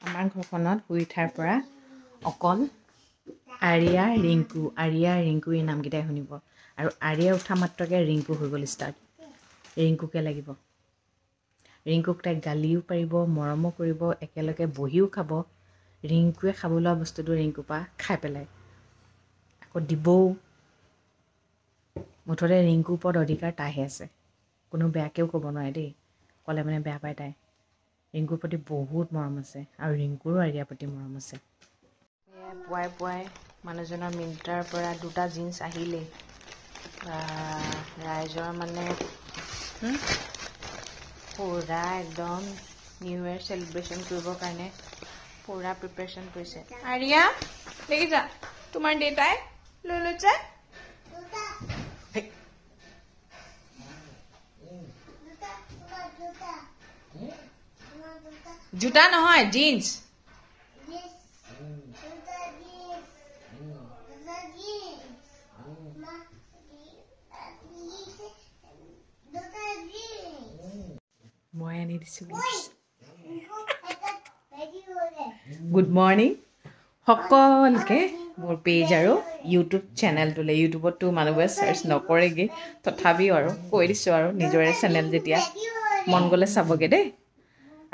আমাৰ ঘৰখনত শুই উঠাৰ পৰা অকল আৰিয়া ৰিংকু এই নামকেইটাই শুনিব আৰু আৰিয়া উঠা মাত্ৰকে ৰিংকু হৈ গ'ল ষ্টাৰ্ট ৰিংকুকে লাগিব ৰিংকুক তাইক গালিও পাৰিব মৰমো কৰিব একেলগে বহিও খাব ৰিংকুৱে খাব লোৱা বস্তুটো ৰিংকুৰ পৰা খাই পেলায় আকৌ দিবও মুঠতে ৰিংকুৰ ওপৰত অধিকাৰ তাইহে আছে কোনো বেয়াকৈও ক'ব নোৱাৰে দেই ক'লে মানে বেয়া পায় তাই ৰিংকুৰ প্ৰতি বহুত মৰম আছে আৰু ৰিংকুৰো আৰিয়াৰ প্ৰতি মৰম আছে পুৱাই পুৱাই মানুহজনৰ মিন্ত্ৰাৰ পৰা 2টা জিন্স আহিলেই ৰাইজৰ মানে পুৰা একদম নিউ ইয়েৰ চেলিব্ৰেশ্যন কৰিবৰ কাৰণে পুৰা প্ৰিপাৰেশ্যন কৰিছে আৰিয়া দেখিছা তোমাৰ দেউতাই লৈ লৈছে জোতা নহয় জিন্স মই আনি দিছোঁ গুড মৰ্ণিং সকলোকে মোৰ পেজ আৰু ইউটিউব চেনেলটোলৈ ইউটিউবততো মানুহবোৰে চাৰ্চ নকৰেগৈ তথাপিও আৰু কৈ দিছোঁ আৰু নিজৰে চেনেল যেতিয়া মন গ'লে চাবগৈ দেই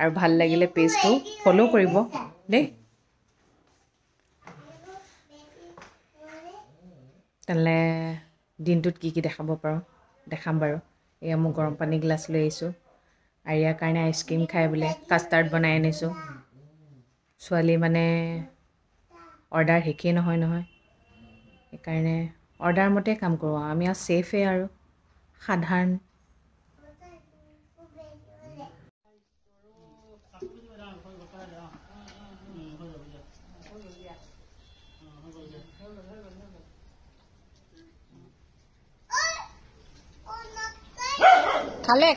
আৰু ভাল লাগিলে পেজটো ফ'ল' কৰিব দেই তেনেহ'লে দিনটোত কি কি দেখাব পাৰোঁ দেখাম বাৰু এয়া মই গৰম পানী গিলাচ লৈ আহিছোঁ আৰিয়াৰ কাৰণে আইচক্ৰীম খাই বোলে কাষ্টাৰ্ড বনাই আনিছোঁ ছোৱালী মানে অৰ্ডাৰ শেষেই নহয় সেইকাৰণে অৰ্ডাৰ মতে কাম কৰোঁ আমি আৰু ছেফে আৰু সাধাৰণ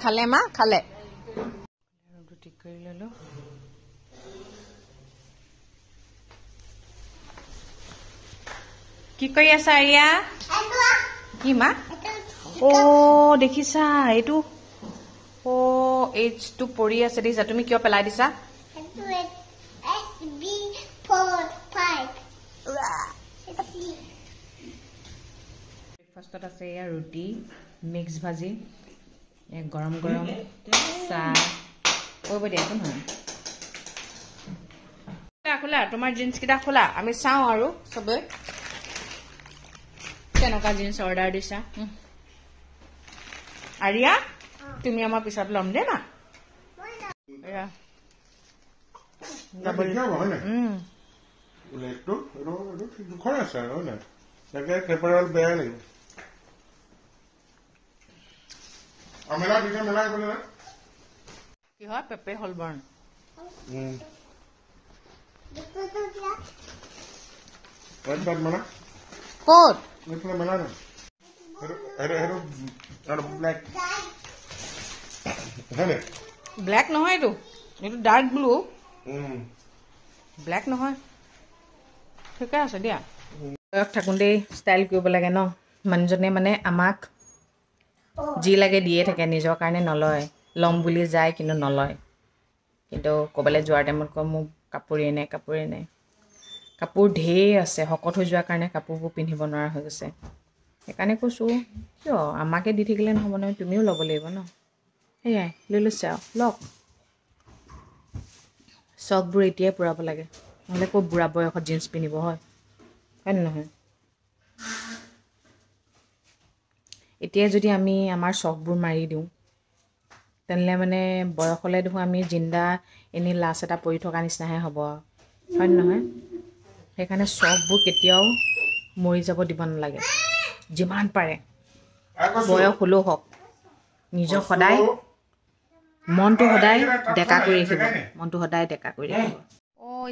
খালে মা খালে ঠিক কৰি ল'লোঁ কি কৰি আছা আৰিয়া কি মা দেখিছা এইটো এইচটো পৰি আছে দেখিছা তুমি কিয় পেলাই দিছা ব্ৰেকফাষ্টত আছে এয়া ৰুটি মিক্স ভাজি গৰম গৰম চাহ কৰিব দিয়া একো নহয় খোলা তোমাৰ জিন্সকেইটা খোলা আমি চাওঁ আৰু চবে কেনেকুৱা জিন্স অৰ্ডাৰ দিছা আৰিয়া তুমি আমাৰ পিছত ল'ম দেই মা কি হয় পেপে হলবৰ্ণ ক'ত ব্লেক নহয় এইটো ডাৰ্ক ব্লু ব্লেক নহয় ঠিকে আছে দিয়া থাকোঁতেই ষ্টাইল কৰিব লাগে ন মানুহজনে মানে আমাক যি লাগে দিয়ে থাকে নিজৰ কাৰণে নলয় ল'ম বুলি যায় কিন্তু নলয় কিন্তু ক'ৰবালৈ যোৱাৰ টাইমত কয় মোক কাপোৰে নাই কাপোৰ ঢেৰ আছে শকত হৈ যোৱাৰ কাৰণে কাপোৰবোৰ পিন্ধিব নোৱাৰা হৈ গৈছে সেইকাৰণে কৈছোঁ কিয় আমাকে দি থাকিলে নহ'ব নহয় তুমিও ল'ব লাগিব ন সেয়াই লৈ লৈছে আৰু লওক চখবোৰ এতিয়াই পূৰাব লাগে নহ'লে ক'ত বুঢ়া বয়সত জিন্স পিন্ধিব হয় নহয় এতিয়াই যদি আমি আমাৰ চখবোৰ মাৰি দিওঁ তেনেহ'লে মানে বয়সলৈ দেখোন আমি জিন্দা এনেই লাছ এটা পৰি থকা নিচিনাহে হ'ব হয় নহয় সেইকাৰণে চখবোৰ কেতিয়াও মৰি যাব দিব নালাগে যিমান পাৰে বয়স হ'লেও হওক নিজৰ সদায় মনটো সদায় ডেকা কৰি ৰাখিব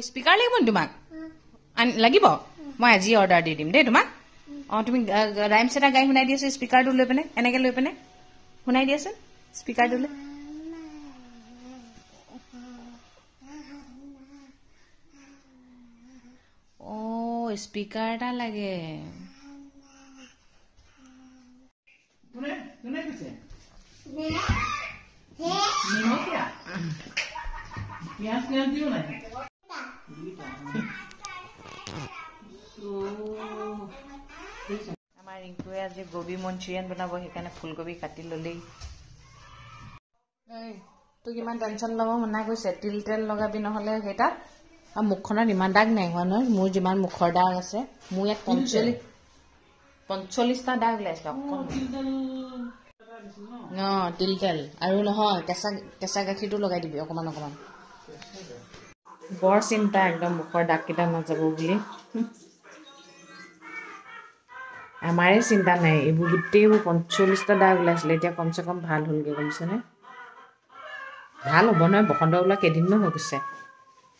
স্পীকাৰ লাগিব নি তোমাক লাগিব মই আজি অৰ্ডাৰ দি দিম দেই তোমাক তুমি ৰাইমছ এটা গাই শুনাই দি আছো স্পীকাৰটো লৈ পিনে এনেকৈ লৈ পিনে শুনাই দিয়াচোন স্পীকাৰটো লৈ স্পীকাৰ এটা লাগে আমাৰ ৰিংকুৱে আজি গোবী মঞ্চুৰিয়ান বনাব, সেইকাৰণে ফুলকবি কাটি ল'লেই। তোক ইমান টেনশ্যন ল'ব মনা গৈছে, তিল তেল লগাবি নহ'লে সেইটাত। আৰু মুখখনত ইমান দাগ নাই হোৱা নহয়, মোৰ যিমান মুখৰ দাগ আছে, মোৰ ইয়াত 45টা দাগ ওলাইছে। তিল তেল আৰু নহয়, কেঁচা গাখীৰটো লগাই দিবি অকণমান অকণমান। বৰ চিন্তা একদম মুখৰ দাগকেইটা নাযাব বুলি। আমাৰে চিন্তা নাই, এইবোৰ গোটেইবোৰ 45টা দাগ ওলাইছিলে, এতিয়া কমচে কম ভাল হ'লগৈ, গমছেনে? ভাল হ'ব নহয়, বসন্ত ওলোৱা কেইদিননো হৈ গৈছে।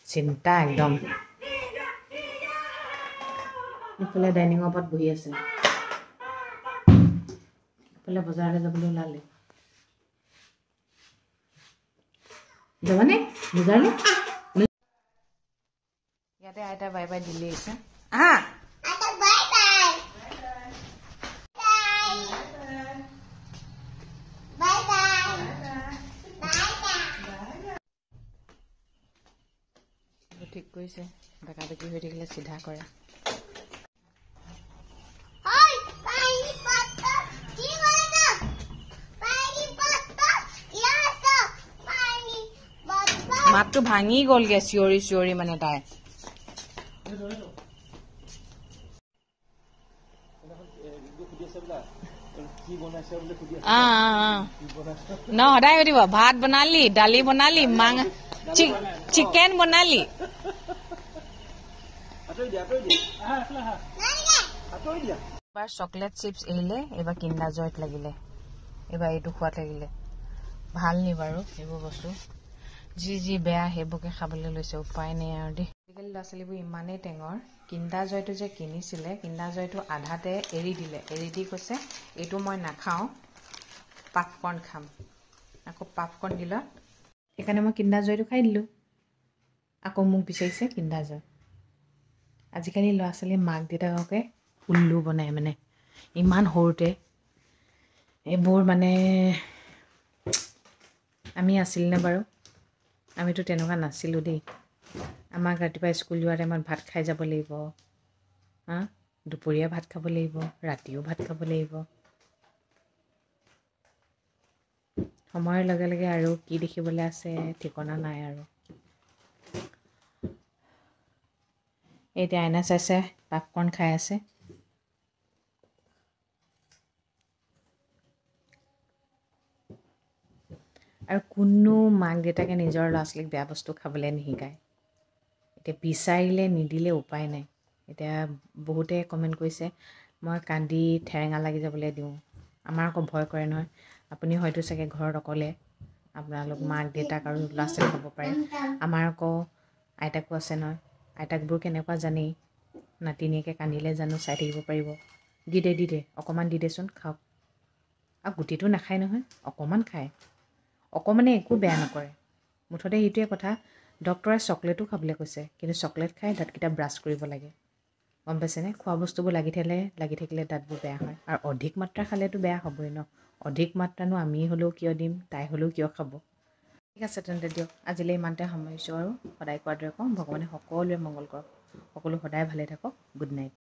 চিন্তা একদম। ইফালে ডাইনিঙৰ ওপৰত বহি আছে, ইফালে বজাৰলৈ যাবলৈ ওলালে। যাবানে বজাৰলৈ? ইয়াতে আইতা বাই বাই দিলে আহিছে। আহা ঠিক কৰিছে, বেকা বেকি হৈ থাকিলে চিধা কৰে। মাতটো ভাঙি গ'লগে চিঞৰি চিঞৰি, মানে তাই সদায় সুধিব, ভাত বনালি, দালি বনালি, চিকেন বনালি। এবাৰ চকলেট চিপছ এৰিলে, এইবাৰ কিণ্ডাৰ জয়ত লাগিলে, এইবাৰ এইটো খোৱাত লাগিলে। ভাল নি বাৰু এইবোৰ বস্তু? যি বেয়া সেইবোৰকে খাবলৈ লৈছে, উপায় নাই আৰু দেই। আজিকালি ল'ৰা ছোৱালীবোৰ ইমানেই টেঙৰ। কিণ্ডাৰ জয়টো যে কিনিছিলে, কিণ্ডাৰ জয়টো আধাতে এৰি দিলে, এৰি দি কৈছে এইটো মই নাখাওঁ, পাপকৰ্ণ খাম। আকৌ পাপকৰ্ণ দিলত সেইকাৰণে মই কিণ্ডাৰ জয়টো খাই দিলোঁ। আকৌ মোক বিচাৰিছে কিণ্ডাৰ জয়। আজিকালি ল'ৰা ছোৱালী মাক দেউতাককে উল্লু বনায়, মানে ইমান সৰুতে এইবোৰ। মানে আমি আছিলনে বাৰু? আমিতো তেনেকুৱা নাছিলোঁ দেই। আমাক ৰাতিপুৱা স্কুল যোৱাৰ টাইমত ভাত খাই যাব লাগিব, দুপৰীয়া ভাত খাব লাগিব, ৰাতিও ভাত খাব লাগিব। সময়ৰ লগে লগে আৰু কি দেখিবলৈ আছে ঠিকনা নাই আৰু। এতিয়া আইনা চাইছে, পপকৰ্ণ খাই আছে। আৰু কোনো মাক দেউতাকে নিজৰ ল'ৰা ছোৱালীক বেয়া বস্তু খাবলৈ নিশিকায়। এতিয়া বিচাৰিলে নিদিলে উপায় নাই। এতিয়া বহুতে কমেণ্ট কৰিছে, মই কান্দি ঠেৰেঙা লাগি যাবলৈ দিওঁ। আমাৰ আকৌ ভয় কৰে নহয়। আপুনি হয়তো চাগে ঘৰত অকলে, আপোনালোক মাক দেউতাক আৰু ল'ৰা ছোৱালী হ'ব পাৰে। আমাৰ আকৌ আইতাকো আছে নহয়, আইতাকবোৰ কেনেকুৱা জানেই। নাতিনীয়েকে কান্দিলে জানো চাই থাকিব পাৰিব? দি দে অকণমান দি দেচোন, খাওক। আৰু গোটেইটো নাখায় নহয়, অকণমান খায়। অকণমানে একো বেয়া নকৰে। মুঠতে সেইটোৱে কথা, ডক্তৰে চকলেটো খাবলৈ কৈছে, কিন্তু চকলেট খাই দাঁতকেইটা ব্ৰাছ কৰিব লাগে, গম পাইছেনে? খোৱা বস্তুবোৰ লাগি থাকিলে দাঁতবোৰ বেয়া হয়। আৰু অধিক মাত্ৰা খালেতো বেয়া হ'বই ন। অধিক মাত্ৰানো আমি হ'লেও কিয় দিম, তাই হ'লেও কিয় খাব? ঠিক আছে তেন্তে দিয়ক, আজিলৈ ইমানতে সামৰিছোঁ। আৰু সদায় কোৱাৰ দৰে কওঁ, ভগৱানে সকলোৱে মংগল কৰক, সকলো সদায় ভালে থাকক। Good night.